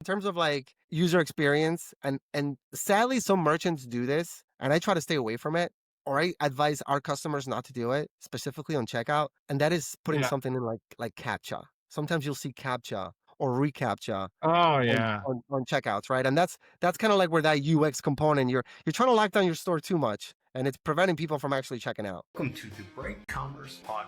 In terms of like user experience, and sadly some merchants do this, and I try to stay away from it, or I advise our customers not to do it, specifically on checkout, and that is putting Yeah. something in like CAPTCHA. Sometimes you'll see CAPTCHA or reCAPTCHA Oh, on yeah. checkouts, right? And that's kind of like where that UX component, you're trying to lock down your store too much, and it's preventing people from actually checking out. Welcome to the Bright Commerce Podcast.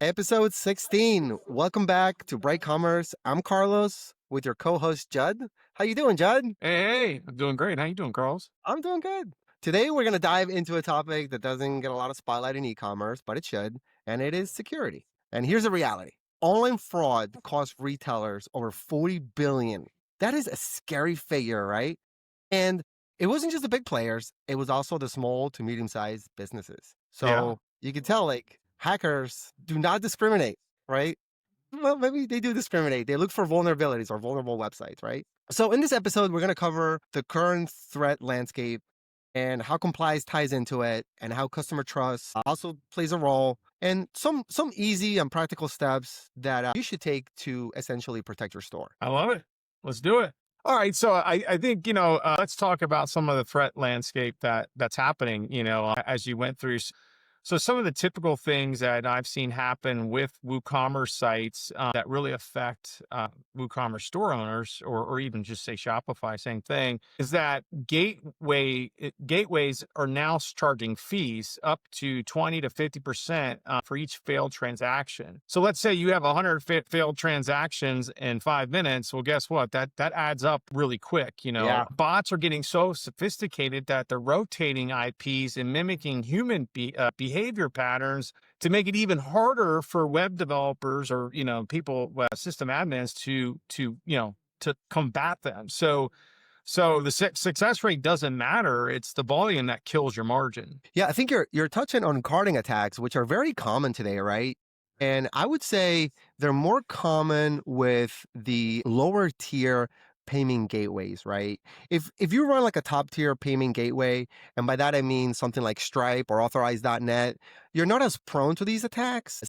Episode 16. Welcome back to Bright Commerce. I'm Carlos with your co-host Judd. How you doing, Judd? Hey, I'm doing great. How you doing, Carlos? I'm doing good. Today we're going to dive into a topic that doesn't get a lot of spotlight in e-commerce, but it should, and it is security. And here's the reality. Online fraud costs retailers over 40 billion. That is a scary figure, right? And it wasn't just the big players, it was also the small to medium-sized businesses. Yeah. So you can tell like hackers do not discriminate, right? Well, maybe they do discriminate. They look for vulnerabilities or vulnerable websites, right? So in this episode, we're going to cover the current threat landscape and how compliance ties into it, and how customer trust also plays a role, and some easy and practical steps that you should take to essentially protect your store. I love it. Let's do it. All right. So I think, let's talk about some of the threat landscape that's happening, as you went through. So some of the typical things that I've seen happen with WooCommerce sites that really affect WooCommerce store owners, or even just say Shopify, same thing, is that gateways are now charging fees up to 20 to 50% for each failed transaction. So let's say you have 100 failed transactions in 5 minutes. Well, guess what? That adds up really quick. Yeah. Bots are getting so sophisticated that they're rotating IPs and mimicking human behavior patterns to make it even harder for web developers or people, system admins to combat them. So the success rate doesn't matter. It's the volume that kills your margin. Yeah, I think you're touching on carding attacks, which are very common today, right? And I would say they're more common with the lower tier payment gateways, right? If you run like a top tier payment gateway, and by that I mean something like Stripe or Authorize.net, you're not as prone to these attacks.